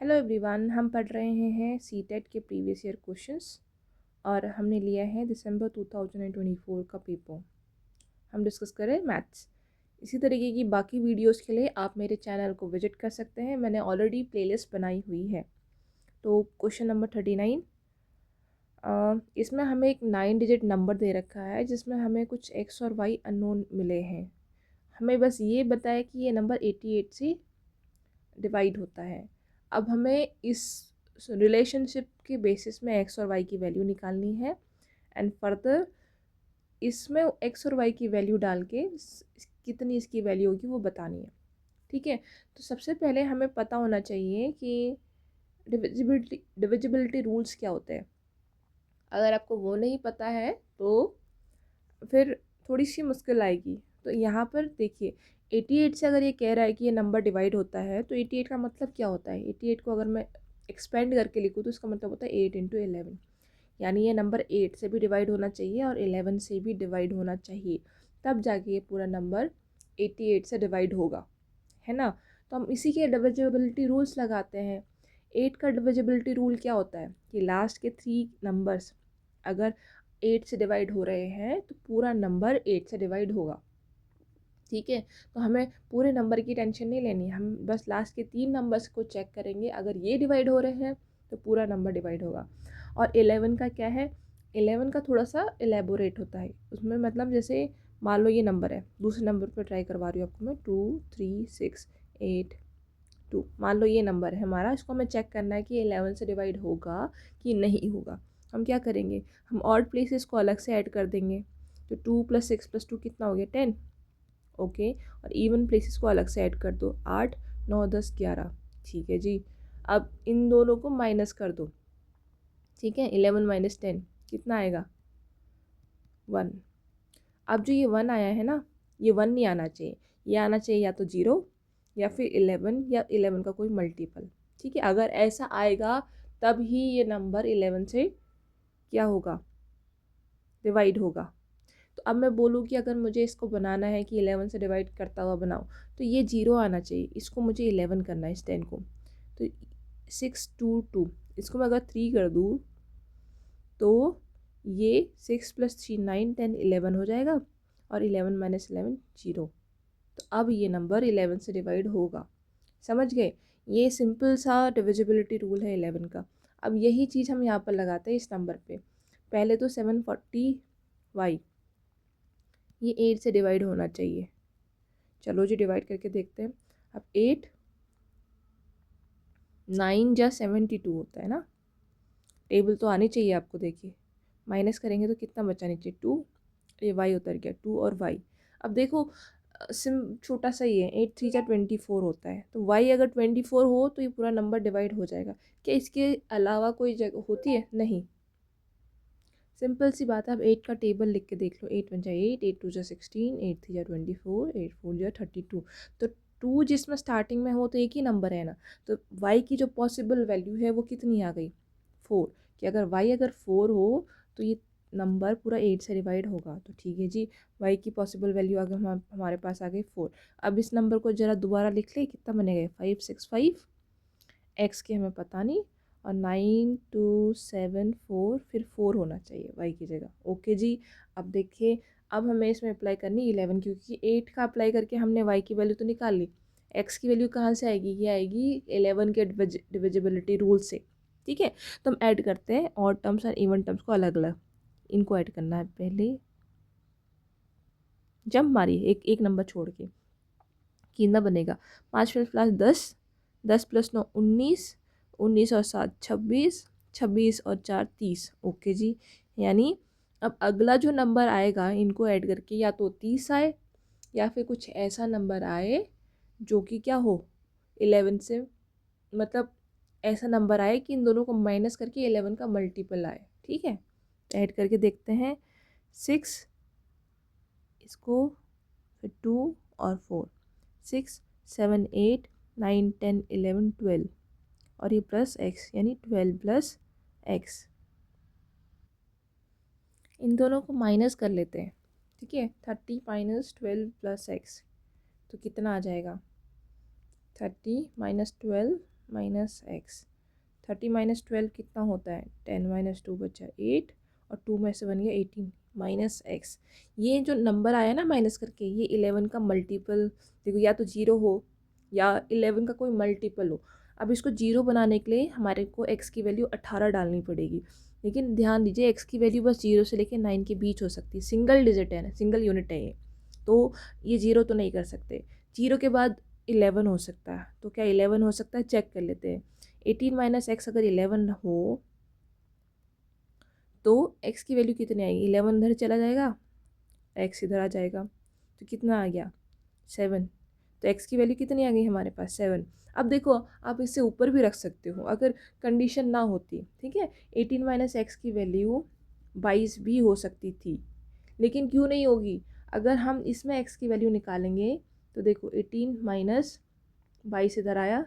Hello everyone, हम पढ़ रहे हैं सीटेट के प्रीवियस ईयर क्वेश्चंस और हमने लिया है दिसंबर 2024 का पेपर। हम डिस्कस करें मैथ्स। इसी तरीके की बाकी वीडियोस के लिए आप मेरे चैनल को विजिट कर सकते हैं। मैंने ऑलरेडी प्लेलिस्ट बनाई हुई है। तो क्वेश्चन नंबर 39, इसमें हमें एक 9 डिजिट नंबर दे रखा है जिसमें हमें कुछ एक्स और वाई अननोन मिले हैं। हमें बस ये बताया कि ये नंबर 88 से डिवाइड होता है। अब हमें इस रिलेशनशिप के बेसिस में एक्स और वाई की वैल्यू निकालनी है एंड फर्दर इसमें एक्स और वाई की वैल्यू डाल के कितनी इसकी वैल्यू होगी वो बतानी है। ठीक है, तो सबसे पहले हमें पता होना चाहिए कि डिविजिबिलिटी रूल्स क्या होते हैं। अगर आपको वो नहीं पता है तो फिर थोड़ी सी मुश्किल आएगी। तो यहाँ पर देखिए, 88 से अगर ये कह रहा है कि ये नंबर डिवाइड होता है तो 88 का मतलब क्या होता है। 88 को अगर मैं एक्सपेंड करके लिखूँ तो इसका मतलब होता है 8 इंटू 11, यानी ये नंबर 8 से भी डिवाइड होना चाहिए और 11 से भी डिवाइड होना चाहिए, तब जाके ये पूरा नंबर 88 से डिवाइड होगा, है ना। तो हम इसी के डिविजिबिलिटी रूल्स लगाते हैं। 8 का डिविजिबिलिटी रूल क्या होता है कि लास्ट के 3 नंबर्स अगर 8 से डिवाइड हो रहे हैं तो पूरा नंबर 8 से डिवाइड होगा। ठीक है, तो हमें पूरे नंबर की टेंशन नहीं लेनी, हम बस लास्ट के 3 नंबर्स को चेक करेंगे। अगर ये डिवाइड हो रहे हैं तो पूरा नंबर डिवाइड होगा। और 11 का क्या है, 11 का थोड़ा सा एलेबोरेट होता है उसमें। मतलब जैसे मान लो ये नंबर है, दूसरे नंबर पर ट्राई करवा रही हूँ आपको मैं, 2 3 6 8 2। मान लो ये नंबर है हमारा, इसको हमें चेक करना है कि 11 से डिवाइड होगा कि नहीं होगा। हम क्या करेंगे, हम ऑड प्लेसेस को अलग से ऐड कर देंगे। तो 2 + 6 + 2 कितना हो गया, 10। ओके, और इवन प्लेसेस को अलग से ऐड कर दो, 8 9 10 11। ठीक है जी, अब इन दोनों को माइनस कर दो। ठीक है, 11 - 10 कितना आएगा, 1। अब जो ये 1 आया है ना, ये 1 नहीं आना चाहिए, ये आना चाहिए या तो 0 या फिर 11 या 11 का कोई मल्टीपल। ठीक है, अगर ऐसा आएगा तब ही ये नंबर 11 से क्या होगा, डिवाइड होगा। तो अब मैं बोलूँ कि अगर मुझे इसको बनाना है कि 11 से डिवाइड करता हुआ बनाओ तो ये 0 आना चाहिए, इसको मुझे 11 करना है इस 10 को। तो 6 2 2, इसको मैं अगर 3 कर दूँ तो ये 6 + 3 9 10 11 हो जाएगा और 11 - 11 0। तो अब ये नंबर 11 से डिवाइड होगा। समझ गए, ये सिंपल सा डिविजिबिलिटी रूल है 11 का। अब यही चीज़ हम यहाँ पर लगाते हैं इस नंबर पे। पहले तो 740y ये 8 से डिवाइड होना चाहिए। चलो जी डिवाइड करके देखते हैं। अब 8 9 या 72 होता है ना, टेबल तो आनी चाहिए आपको। देखिए माइनस करेंगे तो कितना बचा नीचे, 2। ये y उतर गया, 2 और y। अब देखो सिम छोटा सा ही है, 8 3 या 24 होता है, तो y अगर 24 हो तो ये पूरा नंबर डिवाइड हो जाएगा। क्या इसके अलावा कोई जगह होती है, नहीं। सिंपल सी बात है। अब 8 का टेबल लिख के देख लो, 8 1 8, 8 2 16, 8 3 24, 8 4 32। तो 2 जिसमें स्टार्टिंग में हो तो एक ही नंबर है ना, तो y की जो पॉसिबल वैल्यू है वो कितनी आ गई, 4। कि अगर y अगर 4 हो तो ये नंबर पूरा 8 से डिवाइड होगा। तो ठीक है जी, y की पॉसिबल वैल्यू अगर हमारे पास आ गई 4। अब इस नंबर को ज़रा दोबारा लिख ले, कितना बनेगा, 565। x के हमें पता नहीं, और 9274, फिर 4 होना चाहिए y की जगह। ओके जी, अब देखिए, अब हमें इसमें अप्लाई करनी 11, क्योंकि 8 का अप्लाई करके हमने y की वैल्यू तो निकाल ली। x की वैल्यू कहाँ से आएगी, ये आएगी 11 के डिविजिबिलिटी रूल से। ठीक है, तो हम ऐड करते हैं ऑड टर्म्स और इवन टर्म्स को अलग अलग। इनको ऐड करना है पहले, जंप मारिए एक एक नंबर छोड़ के। कितना बनेगा, 5 + 10, 10 + 9 19, 19 और 7 26, 26 और 4 30। ओके जी, यानी अब अगला जो नंबर आएगा इनको ऐड करके या तो 30 आए या फिर कुछ ऐसा नंबर आए जो कि क्या हो, 11 से, मतलब ऐसा नंबर आए कि इन दोनों को माइनस करके 11 का मल्टीपल आए। ठीक है, ऐड करके देखते हैं, 6, इसको फिर 2 और 4, 6 7 8 9 10 11 12, और ये प्लस x यानी 12 + x। इन दोनों को माइनस कर लेते हैं। ठीक है, 30 - 12 + x, तो कितना आ जाएगा, 30 - 12 माइनस एक्स। 30 माइनस 12 कितना होता है? 10 माइनस 2 बचा 8 और 2 में से बन गया 18 माइनस एक्स। ये जो नंबर आया ना माइनस करके, ये 11 का मल्टीपल देखो, या तो 0 हो या 11 का कोई मल्टीपल हो। अब इसको 0 बनाने के लिए हमारे को एक्स की वैल्यू 18 डालनी पड़ेगी, लेकिन ध्यान दीजिए एक्स की वैल्यू बस 0 से लेकर 9 के बीच हो सकती है। सिंगल डिजिट है ना, सिंगल यूनिट है ये, तो ये 0 तो नहीं कर सकते। 0 के बाद 11 हो सकता है, तो क्या 11 हो सकता है? चेक कर लेते हैं। 18 माइनस एक्स अगर 11 हो तो एक्स की वैल्यू कितनी आएगी? 11 इधर चला जाएगा, एक्स इधर आ जाएगा, तो कितना आ गया? 7। तो एक्स की वैल्यू कितनी आ गई हमारे पास? 7। अब देखो, आप इससे ऊपर भी रख सकते हो अगर कंडीशन ना होती, ठीक है। 18 माइनस एक्स की वैल्यू 22 भी हो सकती थी, लेकिन क्यों नहीं होगी? अगर हम इसमें एक्स की वैल्यू निकालेंगे तो देखो 18 माइनस 22 इधर आया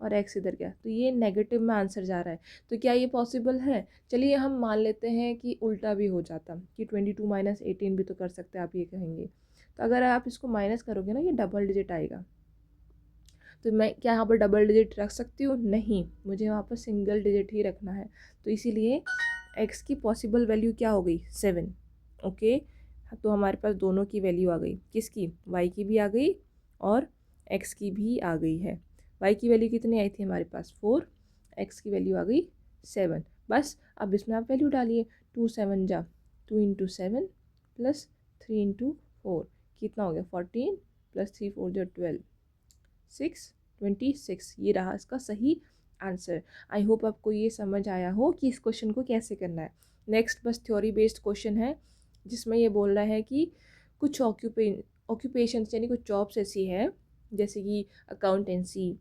और एक्स इधर गया, तो ये नेगेटिव में आंसर जा रहा है। तो क्या ये पॉसिबल है? चलिए हम मान लेते हैं कि उल्टा भी हो जाता, कि 22 माइनस 18 भी तो कर सकते हैं, आप ये कहेंगे। तो अगर आप इसको माइनस करोगे ना, ये डबल डिजिट आएगा। तो मैं क्या यहाँ पर डबल डिजिट रख सकती हूँ? नहीं, मुझे वहाँ पर सिंगल डिजिट ही रखना है। तो इसीलिए एक्स की पॉसिबल वैल्यू क्या हो गई? 7। ओके, तो हमारे पास दोनों की वैल्यू आ गई। किसकी? वाई की भी आ गई और एक्स की भी आ गई है। वाई की वैल्यू कितनी आई थी हमारे पास? 4। एक्स की वैल्यू आ गई 7। बस अब इसमें आप वैल्यू डालिए। 2 7 जा 2 इंटू 7 प्लस 3 इंटू 4 कितना हो गया? 14 प्लस 3 4 जो 12 26। ये रहा इसका सही आंसर। आई होप आपको ये समझ आया हो कि इस क्वेश्चन को कैसे करना है। नेक्स्ट बस थ्योरी बेस्ड क्वेश्चन है, जिसमें ये बोल रहा है कि कुछ ऑक्यूपेशंस यानी कुछ जॉब्स ऐसी है, जैसे कि अकाउंटेंसी,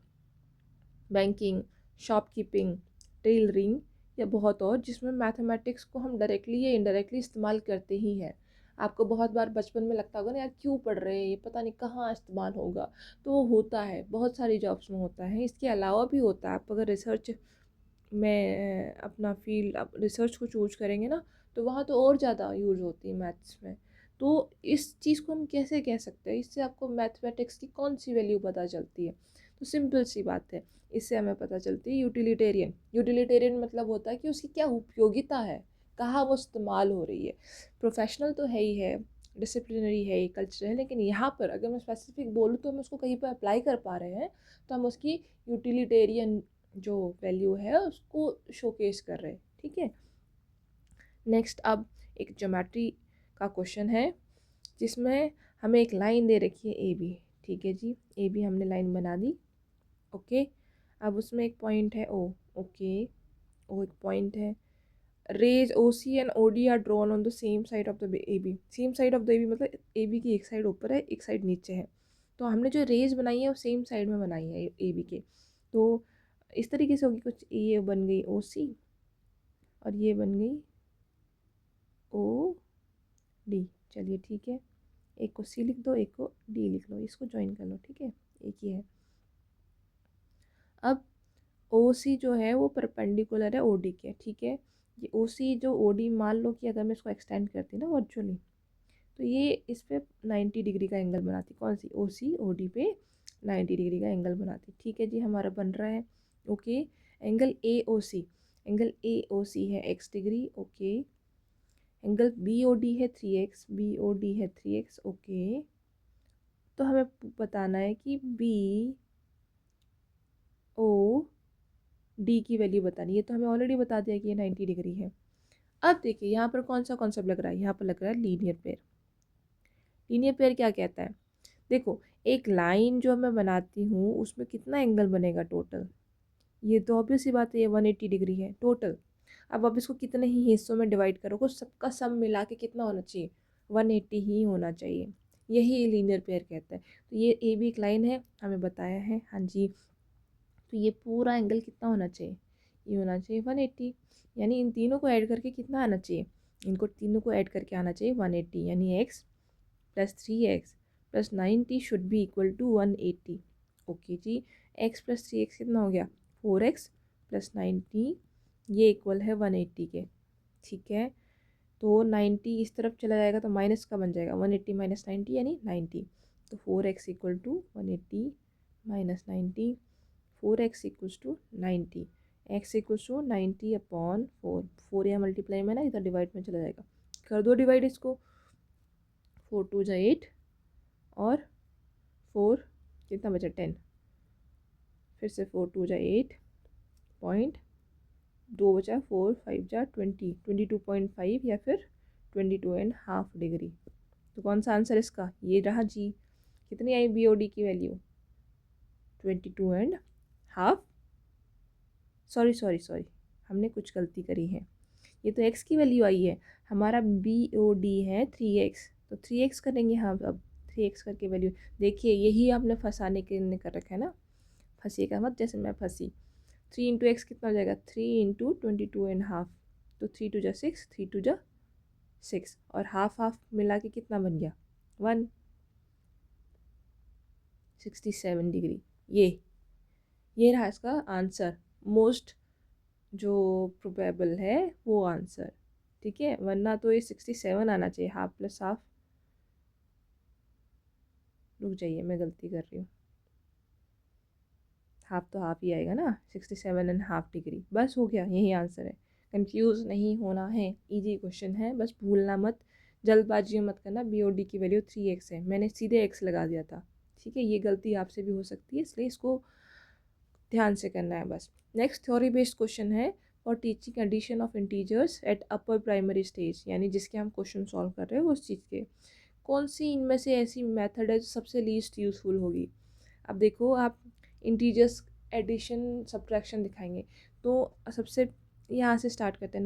बैंकिंग, शॉपकीपिंग, टेलरिंग या बहुत और, जिसमें मैथमेटिक्स को हम डायरेक्टली या इनडायरेक्टली इस्तेमाल करते ही हैं। आपको बहुत बार बचपन में लगता होगा ना, यार क्यों पढ़ रहे हैं, ये पता नहीं कहाँ इस्तेमाल होगा। तो वो होता है, बहुत सारी जॉब्स में होता है। इसके अलावा भी होता है। आप अगर रिसर्च में अपना फील्ड आप रिसर्च को चूज करेंगे ना, तो वहाँ तो और ज़्यादा यूज़ होती है मैथ्स में। तो इस चीज़ को हम कैसे कह सकते हैं, इससे आपको मैथमेटिक्स की कौन सी वैल्यू पता चलती है? तो सिंपल सी बात है, इससे हमें पता चलती है यूटिलिटेरियन। यूटिलिटेरियन मतलब होता है कि उसकी क्या उपयोगिता है, कहाँ वो इस्तेमाल हो रही है। प्रोफेशनल तो है ही है, डिसिप्लिनरी है, ये कल्चर है, लेकिन यहाँ पर अगर मैं स्पेसिफिक बोलूँ तो हम उसको कहीं पर अप्लाई कर पा रहे हैं, तो हम उसकी यूटिलिटेरियन जो वैल्यू है उसको शोकेस कर रहे हैं, ठीक है। नेक्स्ट अब एक ज्योमेट्री का क्वेश्चन है, जिसमें हमें एक लाइन दे रखी है ए बी, ठीक है जी। ए बी हमने लाइन बना दी, ओके। अब उसमें एक पॉइंट है ओ, ओके, ओ एक पॉइंट है। Rays O C and O D are drawn on the same side of the A B. Same side of the A B मतलब ए बी की एक साइड ऊपर है, एक साइड नीचे है। तो हमने जो रेज बनाई है वो सेम साइड में बनाई है ए बी के। तो इस तरीके से होगी कुछ, ये बन गई ओ सी और ये बन गई ओ डी। चलिए ठीक है, एक को सी लिख दो, एक को डी लिख लो, इसको ज्वाइन कर लो, ठीक है, एक ही है। अब ओ सी जो है वो परपेंडिकुलर है ओ डी के, ठीक है। ये ओ सी जो ओ डी, मान लो कि अगर मैं इसको एक्सटेंड करती ना वर्चुअली, तो ये इस पे 90 डिग्री का एंगल बनाती। कौन सी? ओ सी ओ डी पे 90 डिग्री का एंगल बनाती, ठीक है जी, हमारा बन रहा है। Okay, angle A O C, angle A O C है x degree, okay. Angle B O D है 3x, बी ओ डी है 3x, ओके। तो हमें बताना है कि बी ओ डी की वैल्यू बतानी है। तो हमें ऑलरेडी बता दिया कि ये 90 डिग्री है। अब देखिए यहाँ पर कौन सा कॉन्सेप्ट लग रहा है, यहाँ पर लग रहा है लीनियर पेयर। लीनियर पेयर क्या कहता है? देखो, एक लाइन जो मैं बनाती हूँ उसमें कितना एंगल बनेगा टोटल? ये तो ऑब्वियस सी बात है, ये 180 डिग्री है टोटल। अब आप इसको कितने ही हिस्सों में डिवाइड करोगे, सबका सम मिला के कितना होना चाहिए? 180 ही होना चाहिए। यही लीनियर पेयर कहता है। तो ये ए बी एक लाइन है, हमें बताया है, हाँ जी। तो ये पूरा एंगल कितना होना चाहिए? ये होना चाहिए 180। यानी इन तीनों को ऐड करके कितना आना चाहिए? इनको तीनों को ऐड करके आना चाहिए 180, यानी x plus 3x plus 90 should be equal to 180। Okay जी, x प्लस 3x कितना हो गया? 4x प्लस 90, ये इक्वल है 180 के, ठीक है। तो 90 इस तरफ चला जाएगा तो माइनस का बन जाएगा, 180 माइनस 90 यानी 90। तो 4x equal to 180 minus 90, 4x equals to 90, x equals to 90 upon 4, 4 यहाँ मल्टीप्लाई में ना इधर डिवाइड में चला जाएगा, कर दो डिवाइड इसको, 4 2 जा 8 और 4 कितना बचा 10, फिर से 4 2 जा 8 पॉइंट 2 बचा, 4 5 जा 20, 22.5 या फिर 22.5 डिग्री। तो कौन सा आंसर इसका, ये रहा जी। कितनी आई BOD की वैल्यू, 22.5, सॉरी हमने कुछ गलती करी है, ये तो x की वैल्यू आई है, हमारा BOD है 3x, तो 3x करेंगे हम अब, 3x करके वैल्यू देखिए, यही आपने फंसाने के लिए कर रखा है ना, फंसीएगा मत जैसे मैं फंसी। 3 इंटू एक्स कितना हो जाएगा, 3 इंटू 22.5, तो 3 2 जा 6, 3 2 जा 6 और हाफ हाफ मिला के कितना बन गया 1, 67 डिग्री। ये रहा इसका आंसर, मोस्ट जो प्रोबेबल है वो आंसर, ठीक है, वरना तो ये 67 आना चाहिए, हाफ प्लस हाफ, रुक जाइए मैं गलती कर रही हूँ, हाफ तो हाफ ही आएगा ना, 67.5 डिग्री, बस हो गया, यही आंसर है। कंफ्यूज नहीं होना है, इजी क्वेश्चन है, बस भूलना मत, जल्दबाजी मत करना। BOD की वैल्यू 3x है, मैंने सीधे x लगा दिया था, ठीक है, ये गलती आपसे भी हो सकती है, इसलिए इसको ध्यान से करना है बस। नेक्स्ट थ्योरी बेस्ड क्वेश्चन है for teaching addition of integers at upper primary stage, यानी जिसके हम क्वेश्चन सॉल्व कर रहे हैं उस चीज़ के, कौन सी इनमें से ऐसी मेथड है जो सबसे लीस्ट यूज़फुल होगी। अब देखो, आप इंटीजर्स एडिशन सब्ट्रैक्शन दिखाएंगे, तो सबसे यहाँ से स्टार्ट करते हैं,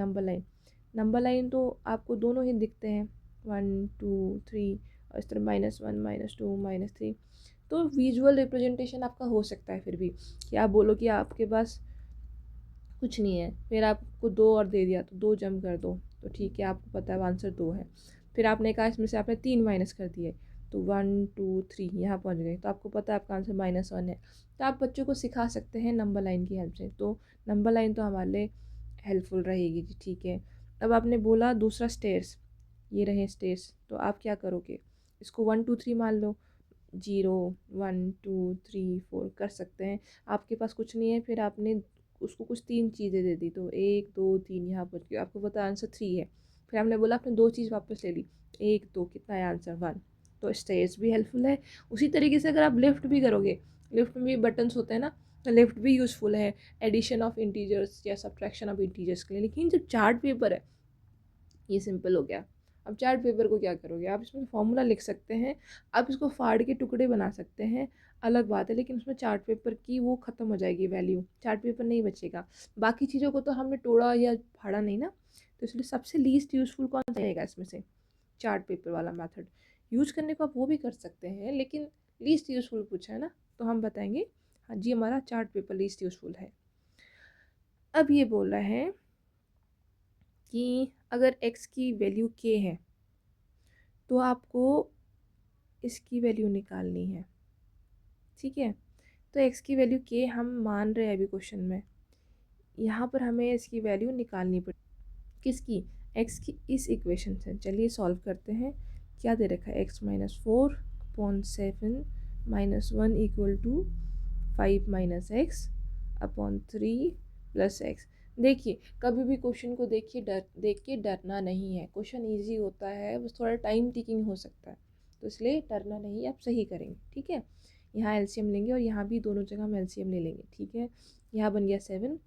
नंबर लाइन तो आपको दोनों ही दिखते हैं, 1 2 3 और इस तरह -1 -2 -3, तो विजुअल रिप्रेजेंटेशन आपका हो सकता है फिर भी, कि आप बोलो कि आपके पास कुछ नहीं है, फिर आपको 2 और दे दिया तो 2 जम कर दो, तो ठीक है, आपको पता है आंसर 2 है। फिर आपने कहा इसमें से आपने 3 माइनस कर दिए, तो 1 2 3 यहाँ पहुँच गए, तो आपको पता है आपका आंसर -1 है। तो आप बच्चों को सिखा सकते हैं नंबर लाइन की हेल्प से, तो नंबर लाइन तो हमारे लिए हेल्पफुल रहेगी जी, ठीक है। अब आपने बोला दूसरा स्टेयर्स, ये रहे स्टेयर्स, तो आप क्या करोगे, इसको 1 2 3 मान लो, 0 1 2 3 4 कर सकते हैं। आपके पास कुछ नहीं है, फिर आपने उसको कुछ 3 चीज़ें दे दी, तो 1 2 3 यहाँ पर क्यों, आपको पता आंसर 3 है। फिर हमने बोला आपने 2 चीज़ वापस ले ली, 1 2 कितना है आंसर 1, तो स्टेयर्स भी हेल्पफुल है। उसी तरीके से अगर आप लिफ्ट भी करोगे, लिफ्ट में भी बटन्स होते हैं ना, तो लिफ्ट भी यूज़फुल है एडिशन ऑफ इंटीजर्स या सब्ट्रैक्शन ऑफ इंटीजर्स के लिए। लेकिन जो चार्ट पेपर है ये सिंपल हो गया। अब चार्ट पेपर को क्या करोगे, आप इसमें फॉर्मूला लिख सकते हैं, आप इसको फाड़ के टुकड़े बना सकते हैं, अलग बात है, लेकिन उसमें चार्ट पेपर की वो ख़त्म हो जाएगी वैल्यू, चार्ट पेपर नहीं बचेगा। बाकी चीज़ों को तो हमने तोड़ा या फाड़ा नहीं ना, तो इसलिए सबसे लीस्ट यूज़फुल कौन सा रहेगा इसमें से, चार्ट पेपर वाला मेथड यूज करने को आप वो भी कर सकते हैं, लेकिन लीस्ट यूज़फुल पूछा है ना, तो हम बताएंगे हाँ जी हमारा चार्ट पेपर लीस्ट यूज़फुल है। अब ये बोल रहा है कि अगर x की वैल्यू k है तो आपको इसकी वैल्यू निकालनी है, ठीक है। तो x की वैल्यू k हम मान रहे हैं अभी क्वेश्चन में, यहाँ पर हमें इसकी वैल्यू निकालनी पड़ेगी, किसकी, x की, इस इक्वेशन से। चलिए सॉल्व करते हैं। क्या दे रखा है, x -4 upon 7 -1 equal to 5 - x upon 3 + x। देखिए, कभी भी क्वेश्चन को देख के डरना नहीं है, क्वेश्चन इजी होता है, बस थोड़ा टाइम टेकिंग हो सकता है, तो इसलिए डरना नहीं, आप सही करेंगे, ठीक है। यहाँ एलसीएम लेंगे और यहाँ भी दोनों जगह हम एलसीएम ले लेंगे, ठीक है। यहाँ बन गया 7,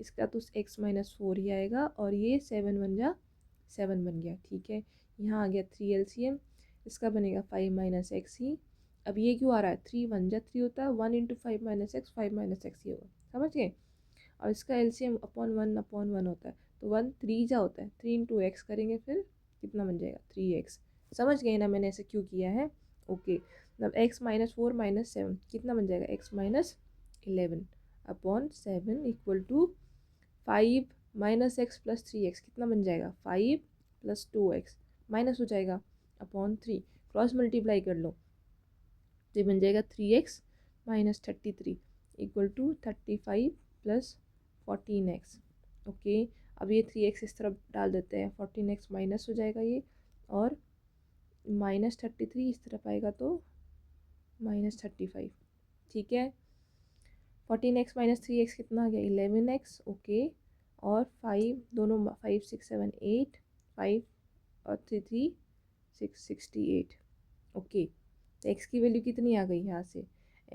इसका तो x -4 ही आएगा, और ये 7 बन जा 7 बन गया, ठीक है। यहाँ आ गया 3 एलसीएम, इसका बनेगा 5 - x ही। अब ये क्यों आ रहा है, 3 1 जा 3 होता है, 1 × 5 - x 5 - x ही होगा, समझ गए। और इसका एलसीएम अपॉन 1 होता है, तो 1 3 जा होता है, 3 × x करेंगे, फिर कितना बन जाएगा 3x। समझ गए ना मैंने ऐसे क्यों किया है, ओके। अब x -4 - 7 कितना बन जाएगा, x -11 upon 7 equal to 5 - x + 3x कितना बन जाएगा, 5 + 2x माइनस हो जाएगा अपॉन 3, क्रॉस मल्टीप्लाई कर लो, तो ये बन जाएगा 3x - 33 equal to 35 + 14x, okay. अब ये 3x इस तरफ डाल देते हैं, 14x माइनस हो जाएगा ये, और -33 इस तरफ आएगा तो -35, ठीक है। 14x माइनस 3x कितना आ गया 11x, ओके। और 5 दोनों 5 6 7 8, 5 और 3 3 6 68, ओके। तो x की वैल्यू कितनी आ गई यहाँ से,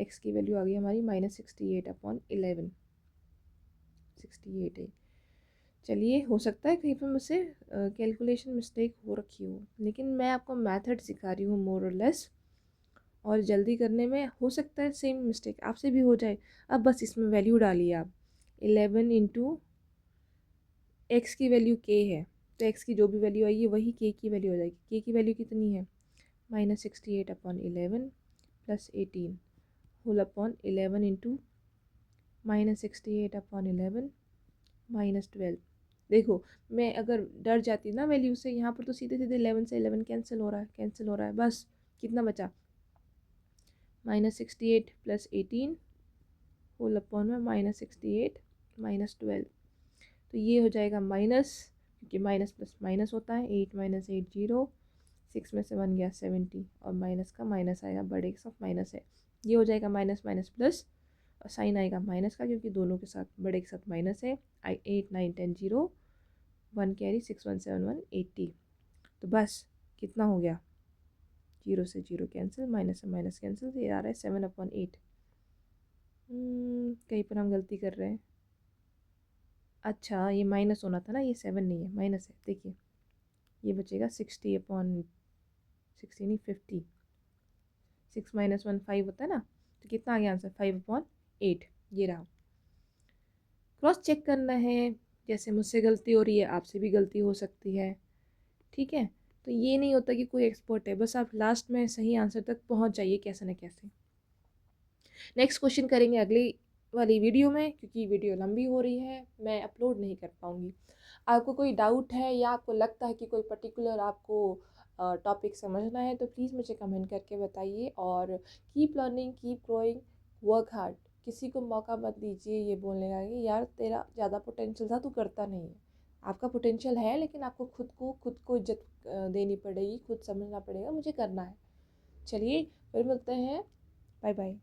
x की वैल्यू आ गई हमारी -68/11, 68 है। चलिए, हो सकता है कहीं पर मुझसे कैलकुलेशन मिस्टेक हो रखी हो, लेकिन मैं आपको मेथड सिखा रही हूँ मोर और लेस, और जल्दी करने में हो सकता है सेम मिस्टेक आपसे भी हो जाए। अब बस इसमें वैल्यू डालिए आप, 11 इंटू एक्स की वैल्यू k है, तो x की जो भी वैल्यू आएगी वही k की वैल्यू हो जाएगी। k की वैल्यू कितनी है -68/11 प्लस 18 होल अपॉन 11 इंटू -68/11 -12। देखो, मैं अगर डर जाती ना वैल्यू से, यहाँ पर तो सीधे सीधे 11 से 11 कैंसिल हो रहा है, कैंसिल हो रहा है, बस कितना बचा -68 प्लस 18 होल अपॉन में -68 -12। तो ये हो जाएगा माइनस, क्योंकि माइनस प्लस माइनस होता है, 8 - 8 0, 6 में से 1 गया 70, और माइनस का माइनस आएगा, बड़े के साथ माइनस है, ये हो जाएगा माइनस माइनस प्लस, और साइन आएगा माइनस का, क्योंकि दोनों के साथ बड़े के साथ माइनस है। 8 9 10 0, 1 कैरी, 6 1 7 1 80। तो बस कितना हो गया, 0 से 0 कैंसिल, माइनस से माइनस कैंसिल, तो ये आ रहा है 7/8। कहीं पर हम गलती कर रहे हैं, अच्छा ये माइनस होना था ना, ये 7 नहीं है, माइनस है। देखिए ये बचेगा 60/60 नहीं 50, 6 - 1 5 होता है ना, तो कितना आ गया आंसर 5/8, ये रहा। क्रॉस चेक करना है, जैसे मुझसे गलती हो रही है आपसे भी गलती हो सकती है, ठीक है। तो ये नहीं होता कि कोई एक्सपर्ट है, बस आप लास्ट में सही आंसर तक पहुंच जाइए कैसे न कैसे। नेक्स्ट क्वेश्चन करेंगे अगली वाली वीडियो में, क्योंकि वीडियो लंबी हो रही है, मैं अपलोड नहीं कर पाऊँगी। आपको कोई डाउट है या आपको लगता है कि कोई पर्टिकुलर आपको टॉपिक समझना है, तो प्लीज़ मुझे कमेंट करके बताइए। और keep learning, keep growing, work hard. किसी को मौका मत दीजिए ये बोलने का कि यार तेरा ज़्यादा पोटेंशियल था, तू करता नहीं है। आपका पोटेंशियल है, लेकिन आपको खुद को इज्जत देनी पड़ेगी, खुद समझना पड़ेगा मुझे करना है। चलिए फिर मिलते हैं, बाय बाय।